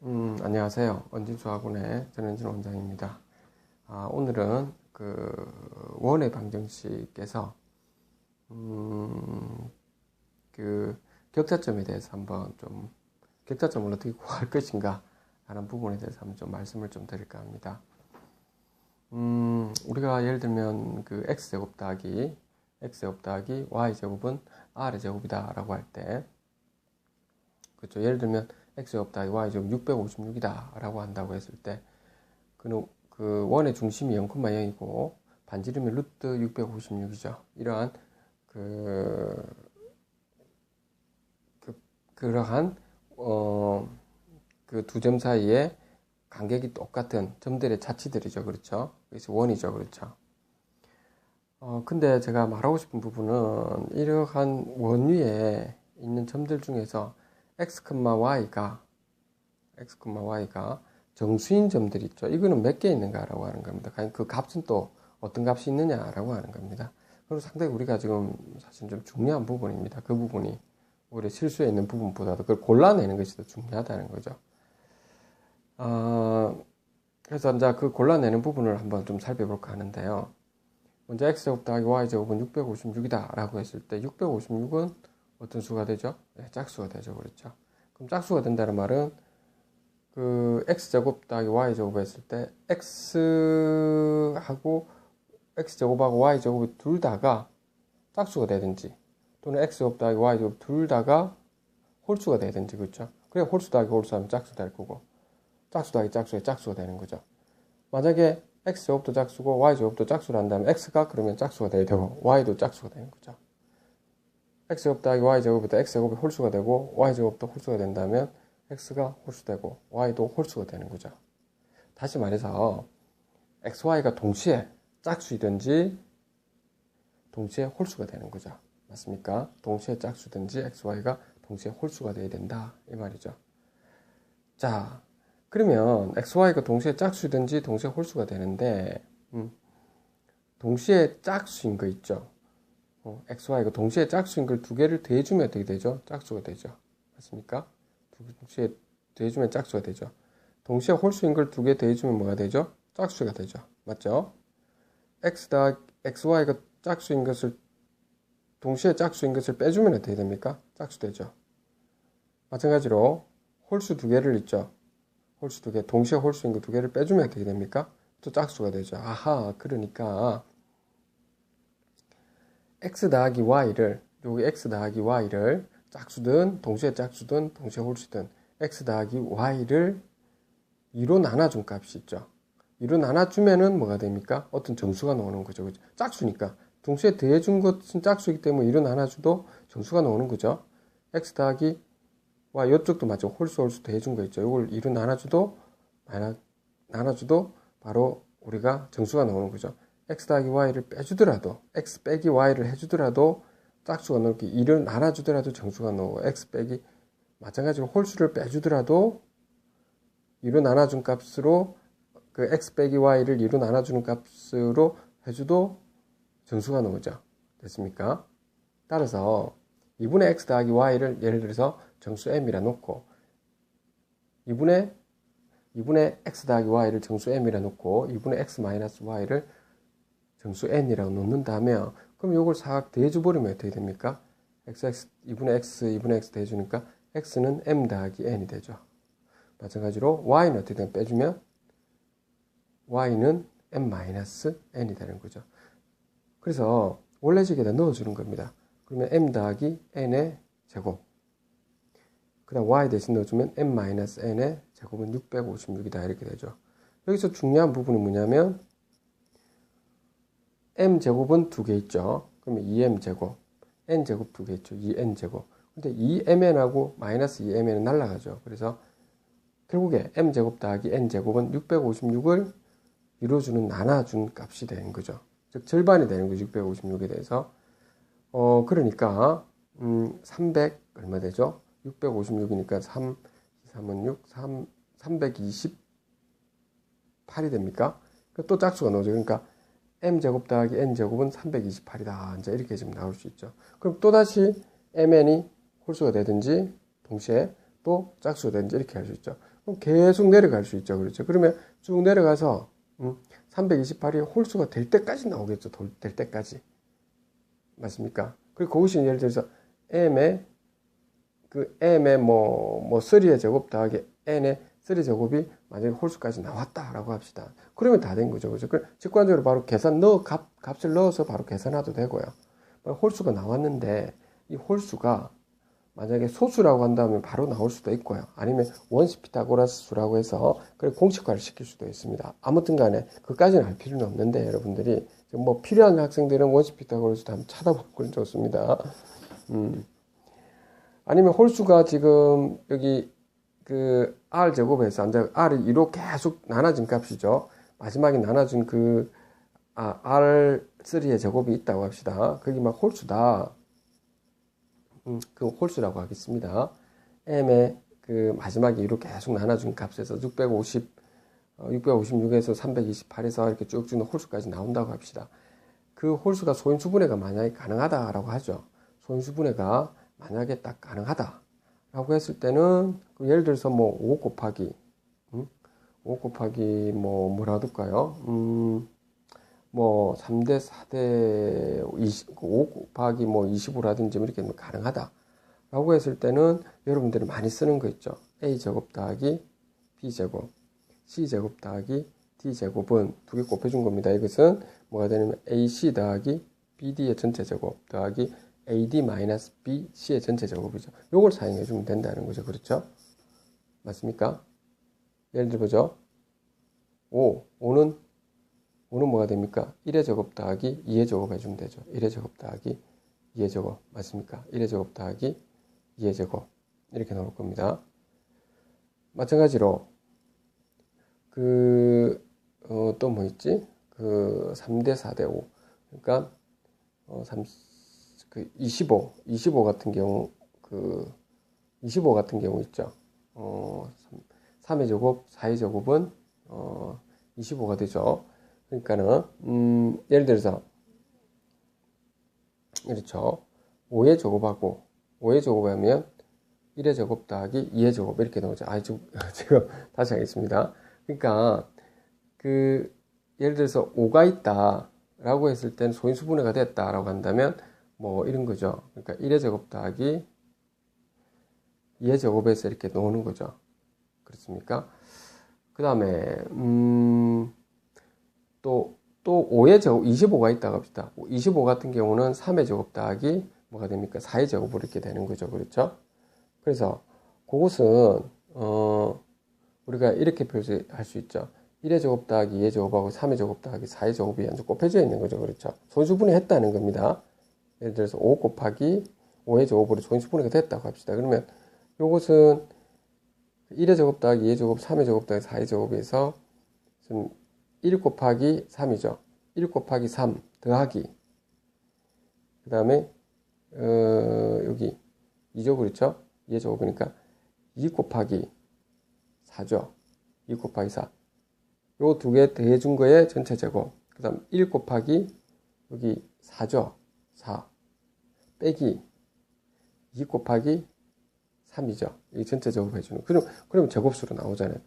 안녕하세요. 원진수학원의 전현진 원장입니다. 오늘은 원의 방정식에서 격차점에 대해서 한번 좀 격차점을 어떻게 구할 것인가 하는 부분에 대해서 한번 좀 말씀을 좀 드릴까 합니다. 우리가 예를 들면 x제곱 더하기 y제곱은 r의 제곱이다 라고 할 때, 그렇죠. 예를 들면 x제곱 더하기 y제곱 656이다 라고 한다고 했을 때, 그 원의 중심이 0,0이고 반지름이 루트 656이죠. 이러한 그러한 그 두 점 사이에 간격이 똑같은 점들의 자치들이죠. 그렇죠. 그래서 원이죠. 그렇죠. 근데 제가 말하고 싶은 부분은 이러한 원 위에 있는 점들 중에서 x, y가 정수인 점들 있죠. 이거는 몇 개 있는가라고 하는 겁니다. 그 값은 또 어떤 값이 있느냐라고 하는 겁니다. 그리고 상당히 우리가 지금 사실 좀 중요한 부분입니다. 그 부분이 우리 실수에 있는 부분보다도 그걸 골라내는 것이 더 중요하다는 거죠. 그래서 이제 그 골라내는 부분을 한번 좀 살펴볼까 하는데요. 먼저 x제곱 더하기 y제곱은 656이다 라고 했을 때 656은 어떤 수가 되죠? 네, 짝수가 되죠. 그렇죠. 그럼 짝수가 된다는 말은 그 x제곱 더하기 y제곱 했을 때 x제곱하고 y제곱이 둘 다가 짝수가 되든지, 또는 x제곱 더하기 y제곱 둘 다가 홀수가 되든지, 그렇죠? 그래 홀수 더하기 홀수 하면 짝수 될 거고, 짝수 더하기 짝수에 짝수가 되는 거죠. 만약에 x제곱도 짝수고 y제곱도 짝수를 한다면 x가 그러면 짝수가 돼야 되고 y도 짝수가 되는 거죠. x제곱 더하기 y제곱부터 x제곱이 홀수가 되고 y제곱도 홀수가 된다면 x가 홀수되고 y도 홀수가 되는 거죠. 다시 말해서 xy가 동시에 짝수이든지 동시에 홀수가 되는 거죠. 맞습니까? 동시에 짝수든지 xy가 동시에 홀수가 돼야 된다 이 말이죠. 자, 그러면 xy가 동시에 짝수든지 동시에 홀수가 되는데, 동시에 짝수인 거 있죠. xy가 동시에 짝수인 걸 두 개를 더해주면 어떻게 되죠? 짝수가 되죠. 맞습니까? 동시에 더해주면 짝수가 되죠. 동시에 홀수인 걸 두 개 더해주면 뭐가 되죠? 짝수가 되죠. 맞죠? xy가 짝수인 것을, 동시에 짝수인 것을 빼주면 어떻게 됩니까? 짝수 되죠. 마찬가지로 홀수 두 개를 있죠. 홀수 두 개, 동시에 홀수인 거 두 개를 빼주면 어떻게 됩니까? 또 짝수가 되죠. 아하, 그러니까 x 더하기 y를 짝수든 동시에 짝수든 동시에 홀수든 x 더하기 y를 2로 나눠준 값이 있죠. 2로 나눠주면은 뭐가 됩니까? 어떤 정수가 나오는 거죠. 그죠? 짝수니까 동시에 더해준 것은 짝수이기 때문에 2로 나눠줘도 정수가 나오는 거죠. x 더하기 y, 이쪽도 마찬가지로 홀수 더해준 거 있죠. 이걸 2로 나눠줘도 바로 우리가 정수가 나오는 거죠. x 더하기 y를 빼주더라도, x 빼기 y를 해주더라도 짝수가 나오고, 2를 나눠주더라도 정수가 나오고, x 빼기 마찬가지로 홀수를 빼주더라도 2로 나눠준 값으로 그 x 빼기 y를 2로 나눠주는 값으로 해줘도 정수가 나오죠. 됐습니까? 따라서 2분의 x 더하기 y를 예를 들어서 정수 m이라 놓고 2분의 x 더하기 y를 정수 m이라 놓고 2분의 x 마이너스 y를 정수 n이라고 놓는다면, 그럼 이걸 싹 더해줘버리면 어떻게 됩니까? 2분의 x 더해주니까 x는 m 더하기 n이 되죠. 마찬가지로 y는 어떻게 되면 빼주면 y는 m 마이너스 n이 되는 거죠. 그래서 원래식에다 넣어주는 겁니다. 그러면 m 더하기 n의 제곱, 그 다음 y 대신 넣어주면 m 마이너스 n의 제곱은 656이다 이렇게 되죠. 여기서 중요한 부분은 뭐냐면 m 제곱은 두 개 있죠. 그러면 2m 제곱, n 제곱 두 개 있죠. 2n 제곱. 근데 2mn하고 마이너스 2mn은 날라가죠. 그래서 결국에 m 제곱 더하기 n 제곱은 656을 이루어주는 나눠준 값이 되는 거죠. 즉 절반이 되는 거죠. 656에 대해서. 그러니까 300 얼마 되죠? 656이니까 3은 6, 328이 됩니까? 또 짝수가 나오죠. 그러니까 m제곱 더하기 n제곱은 328이다. 이제 이렇게 지금 나올 수 있죠. 그럼 또다시 mn이 홀수가 되든지 동시에 또 짝수가 되든지 이렇게 할 수 있죠. 그럼 계속 내려갈 수 있죠. 그렇죠. 그러면 쭉 내려가서 328이 홀수가 될 때까지 나오겠죠. 될 때까지. 맞습니까? 그리고 그것이 예를 들어서 m의 3의 제곱 더하기 n의 3 제곱이 만약에 홀수까지 나왔다라고 합시다. 그러면 다 된 거죠. 그죠? 직관적으로 바로 값을 넣어서 바로 계산해도 되고요. 홀수가 나왔는데 이 홀수가 만약에 소수라고 한다면 바로 나올 수도 있고요. 아니면 원시 피타고라스 수라고 해서 공식화를 시킬 수도 있습니다. 아무튼 간에 그까지는 알 필요는 없는데 여러분들이 뭐 필요한 학생들은 원시 피타고라스도 한번 찾아보는 좋습니다. 아니면 홀수가 지금 여기 그 r 제곱에서 r이 2로 계속 나눠진 값이죠. 마지막에 나눠준 r3의 제곱이 있다고 합시다. 그게 막 홀수다. 그 홀수라고 하겠습니다. m의 그 마지막에 2로 계속 나눠준 값에서 656에서 328에서 이렇게 쭉쭉 홀수까지 나온다고 합시다. 그 홀수가 소인수분해가 만약에 가능하다라고 하죠. 소인수분해가 만약에 딱 가능하다라고 했을 때는 예를 들어서 뭐 5 곱하기 뭐라 둘까요? 뭐 3대 4대 5 곱하기 뭐 25라든지 이렇게 가능하다라고 했을 때는 여러분들이 많이 쓰는 거 있죠. a제곱 더하기 b제곱 c제곱 더하기 d제곱은 두 개 곱해준 겁니다. 이것은 뭐가 되냐면 ac 더하기 bd의 전체 제곱 더하기 ad-bc의 전체 제곱이죠. 요걸 사용해 주면 된다는 거죠. 그렇죠? 맞습니까? 예를 들어보죠. 5는 뭐가 됩니까? 1의 제곱 더하기 2의 제곱 해주면 되죠. 1의 제곱 더하기 2의 제곱. 맞습니까? 1의 제곱 더하기 2의 제곱. 이렇게 나올 겁니다. 마찬가지로, 또 뭐 있지? 3대 4대 5. 그러니까, 25 같은 경우, 25 같은 경우 있죠. 3의 제곱, 4의 제곱은, 25가 되죠. 그러니까는, 예를 들어서, 그렇죠. 5의 제곱하면 1의 제곱 더하기 2의 제곱 이렇게 나오죠. 지금 다시 하겠습니다. 그러니까, 예를 들어서 5가 있다라고 했을 때는 소인수분해가 됐다라고 한다면, 뭐, 이런 거죠. 그러니까 1의 제곱 더하기 2의 제곱에서 이렇게 나오는 거죠. 그렇습니까? 그 다음에, 또 5의 제곱, 25가 있다고 합시다. 25 같은 경우는 3의 제곱 더하기 뭐가 됩니까? 4의 제곱으로 이렇게 되는 거죠. 그렇죠? 그래서 그것은, 우리가 이렇게 표시할 수 있죠. 1의 제곱 더하기 2의 제곱하고 3의 제곱 더하기 4의 제곱이 완전 곱해져 있는 거죠. 그렇죠? 소인수분해 했다는 겁니다. 예를 들어서 5 곱하기 5의 제곱으로 소인수분해가 됐다고 합시다. 그러면 이것은 1의 제곱 더하기 2의 제곱, 3의 제곱 더하기 4의 제곱에서 1 곱하기 3이죠. 1 곱하기 3 더하기 그 다음에 여기 2죠. 그렇죠? 2의 제곱이니까 2 곱하기 4죠. 2 곱하기 4. 요 두 개 더해준 거에 전체 제곱. 그 다음 1 곱하기 여기 4죠. 4 빼기 2 곱하기 3이죠. 이 전체 제곱 해주는. 그럼 제곱수로 나오잖아요.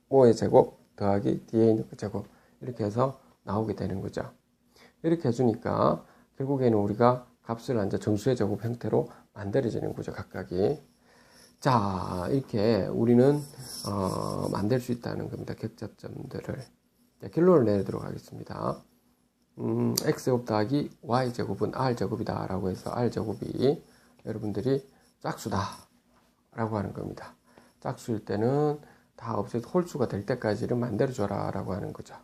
뭐의 제곱 더하기 뒤에 있는 그 제곱. 이렇게 해서 나오게 되는 거죠. 이렇게 해주니까 결국에는 우리가 값을 이제 정수의 제곱 형태로 만들어지는 거죠. 각각이. 자, 이렇게 우리는 만들 수 있다는 겁니다. 격자점들을. 결론을 내도록 하겠습니다. x제곱 더하기 y제곱은 r제곱이다 라고 해서 r제곱이 여러분들이 짝수다 라고 하는 겁니다. 짝수일 때는 다 없애서 홀수가 될 때까지를 만들어줘라 라고 하는 거죠.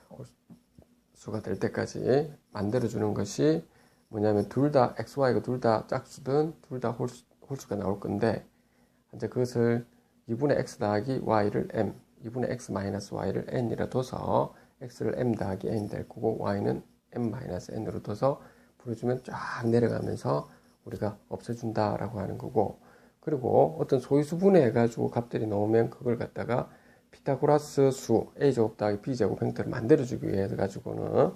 홀수가 될 때까지 만들어주는 것이 뭐냐면 둘 다 xy가 둘 다 짝수든 둘 다 홀수가 나올 건데 이제 그것을 2분의 x 더하기 y를 m, 2분의 x 마이너스 y를 n이라 둬서 x를 m 더하기 n이 될 거고 y는 m 마이너스 n으로 둬서 풀어주면 쫙 내려가면서 우리가 없애준다라고 하는 거고, 그리고 어떤 소위수분해 해가지고 값들이 나오면 그걸 갖다가 피타고라스 수 a제곱 더하기 b제곱 형태를 만들어주기 위해 가지고는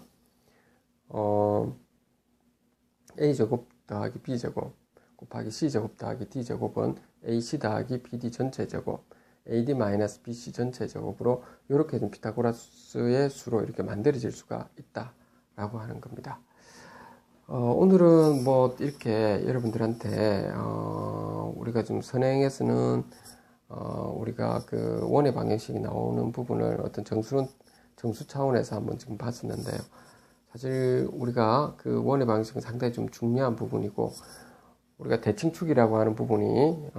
a제곱 더하기 b제곱 곱하기 c제곱 더하기 d제곱은 ac 더하기 bd 전체 제곱 AD-BC 전체 제곱으로 이렇게 좀 피타고라스의 수로 이렇게 만들어질 수가 있다라고 하는 겁니다. 오늘은 뭐 이렇게 여러분들한테 우리가 좀 선행에서는 우리가 그 원의 방정식이 나오는 부분을 어떤 정수 차원에서 한번 지금 봤었는데요. 사실 우리가 그 원의 방정식은 상당히 좀 중요한 부분이고, 우리가 대칭축이라고 하는 부분이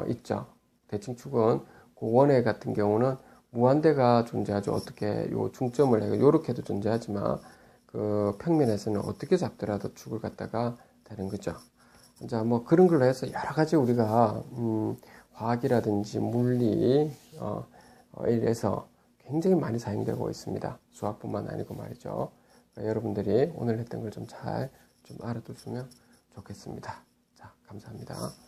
있죠. 대칭축은 그 원의 같은 경우는 무한대가 존재하죠. 어떻게 요 중점을 해서 요렇게도 존재하지만 그 평면에서는 어떻게 잡더라도 축을 갖다가 되는 거죠. 자, 뭐 그런 걸로 해서 여러 가지 우리가 화학이라든지 물리 이래서 굉장히 많이 사용되고 있습니다. 수학뿐만 아니고 말이죠. 그러니까 여러분들이 오늘 했던 걸 좀 잘 좀 알아두시면 좋겠습니다. 자, 감사합니다.